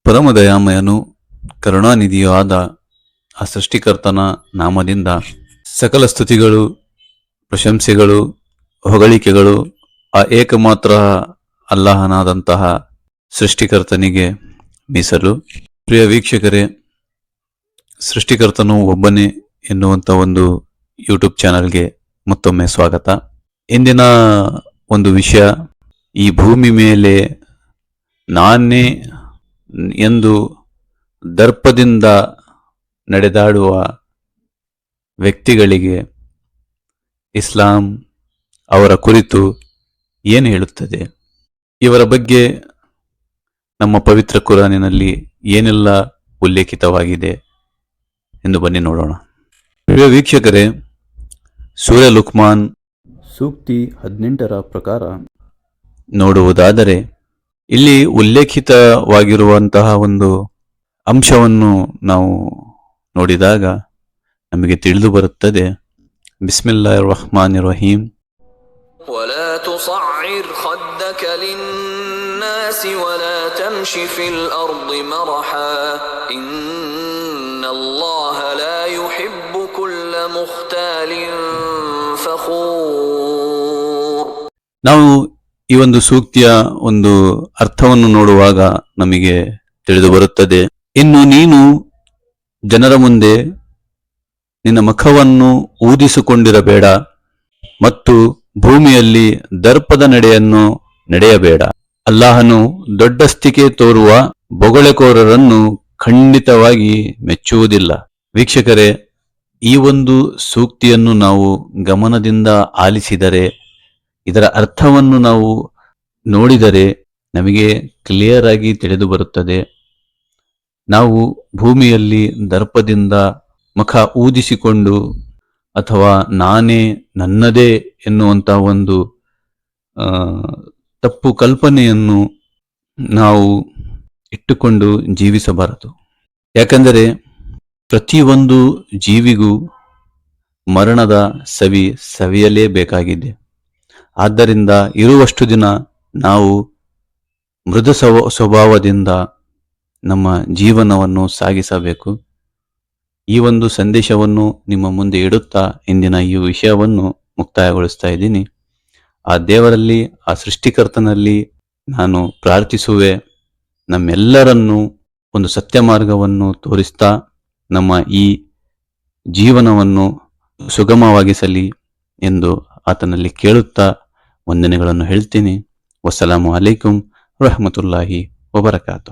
ಪರಮದಯಾಮಯನು ಕರುಣಾನಿಧಿಯೂ ಆದ ಆ ಸೃಷ್ಟಿಕರ್ತನ ನಾಮದಿಂದ ಸಕಲ ಸ್ತುತಿಗಳು, ಪ್ರಶಂಸೆಗಳು, ಹೊಗಳಿಕೆಗಳು ಆ ಏಕಮಾತ್ರ ಅಲ್ಲಾಹನಾದಂತಹ ಸೃಷ್ಟಿಕರ್ತನಿಗೆ ಮೀಸಲು. ಪ್ರಿಯ ವೀಕ್ಷಕರೇ, ಸೃಷ್ಟಿಕರ್ತನು ಒಬ್ಬನೇ ಎನ್ನುವಂಥ ಒಂದು ಯೂಟ್ಯೂಬ್ ಚಾನಲ್ಗೆ ಮತ್ತೊಮ್ಮೆ ಸ್ವಾಗತ. ಇಂದಿನ ಒಂದು ವಿಷಯ, ಈ ಭೂಮಿ ಮೇಲೆ ನಾನೇ ಎಂದು ದರ್ಪದಿಂದ ನಡೆದಾಡುವ ವ್ಯಕ್ತಿಗಳಿಗೆ ಇಸ್ಲಾಂ ಅವರ ಕುರಿತು ಏನು ಹೇಳುತ್ತದೆ, ಇವರ ಬಗ್ಗೆ ನಮ್ಮ ಪವಿತ್ರ ಕುರಾನಿನಲ್ಲಿ ಏನೆಲ್ಲ ಉಲ್ಲೇಖಿತವಾಗಿದೆ ಎಂದು ಬನ್ನಿ ನೋಡೋಣ. ಪ್ರಿಯ ವೀಕ್ಷಕರೇ, ಸೂರ್ಯ ಲುಕ್ಮಾನ್ ಸೂಕ್ತಿ 18ರ ಪ್ರಕಾರ ನೋಡುವುದಾದರೆ, ಇಲ್ಲಿ ಉಲ್ಲೇಖಿತವಾಗಿರುವಂತಹ ಒಂದು ಅಂಶವನ್ನು ನಾವು ನೋಡಿದಾಗ ನಮಗೆ ತಿಳಿದು ಬರುತ್ತದೆ. ಬಿಸ್ಮಿಲ್ಲಾಹಿರ್ ರಹ್ಮಾನಿರ್ ರಹೀಂ. ولا تصعر خدك للناس ولا تمش في الأرض مرحا إن الله لا يحب كل مختال فخور. ನಾವು ಈ ಒಂದು ಸೂಕ್ತಿಯ ಒಂದು ಅರ್ಥವನ್ನು ನೋಡುವಾಗ ನಮಗೆ ತಿಳಿದು ಬರುತ್ತದೆ, ಇನ್ನು ನೀನು ಜನರ ಮುಂದೆ ನಿನ್ನ ಮುಖವನ್ನು ಊದಿಸಿಕೊಂಡಿರಬೇಡ ಮತ್ತು ಭೂಮಿಯಲ್ಲಿ ದರ್ಪದ ನಡೆಯನ್ನು ನಡೆಯಬೇಡ. ಅಲ್ಲಾಹನು ದೊಡ್ಡಸ್ತಿಕೆ ತೋರುವ ಬೊಗಳೆಕೋರರನ್ನು ಖಂಡಿತವಾಗಿ ಮೆಚ್ಚುವುದಿಲ್ಲ. ವೀಕ್ಷಕರೇ, ಈ ಒಂದು ಸೂಕ್ತಿಯನ್ನು ನಾವು ಗಮನದಿಂದ ಆಲಿಸಿದರೆ, ಇದರ ಅರ್ಥವನ್ನು ನಾವು ನೋಡಿದರೆ ನಮಗೆ ಕ್ಲಿಯರ್ ಆಗಿ ತಿಳಿದು ಬರುತ್ತದೆ. ನಾವು ಭೂಮಿಯಲ್ಲಿ ದರ್ಪದಿಂದ ಮುಖ ಊದಿಸಿಕೊಂಡು ಅಥವಾ ನಾನೇ ನನ್ನದೇ ಎನ್ನುವಂಥ ಒಂದು ತಪ್ಪು ಕಲ್ಪನೆಯನ್ನು ನಾವು ಇಟ್ಟುಕೊಂಡು ಜೀವಿಸಬಾರದು. ಯಾಕಂದರೆ ಪ್ರತಿಯೊಂದು ಜೀವಿಗೂ ಮರಣದ ಸವಿಯಲೇಬೇಕಾಗಿದೆ. ಆದ್ದರಿಂದ ಇರುವಷ್ಟು ದಿನ ನಾವು ಮೃದು ಸ್ವಭಾವದಿಂದ ನಮ್ಮ ಜೀವನವನ್ನು ಸಾಗಿಸಬೇಕು. ಈ ಒಂದು ಸಂದೇಶವನ್ನು ನಿಮ್ಮ ಮುಂದೆ ಇಡುತ್ತಾ ಇಂದಿನ ಈ ವಿಷಯವನ್ನು ಮುಕ್ತಾಯಗೊಳಿಸ್ತಾ ಇದ್ದೀನಿ. ಆ ದೇವರಲ್ಲಿ, ಆ ಸೃಷ್ಟಿಕರ್ತನಲ್ಲಿ ನಾನು ಪ್ರಾರ್ಥಿಸುವೆ, ನಮ್ಮೆಲ್ಲರನ್ನೂ ಒಂದು ಸತ್ಯ ಮಾರ್ಗವನ್ನು ತೋರಿಸ್ತಾ ನಮ್ಮ ಈ ಜೀವನವನ್ನು ಸುಗಮವಾಗಿಸಲಿ ಎಂದು ಆತನಲ್ಲಿ ಕೇಳುತ್ತಾ ವಂದನೆಗಳನ್ನು ಹೇಳ್ತೀನಿ. ವಸ್ಸಲಾಮು ಅಲೈಕುಂ ರಹಮತುಲ್ಲಾಹಿ ವಬರಕಾತು.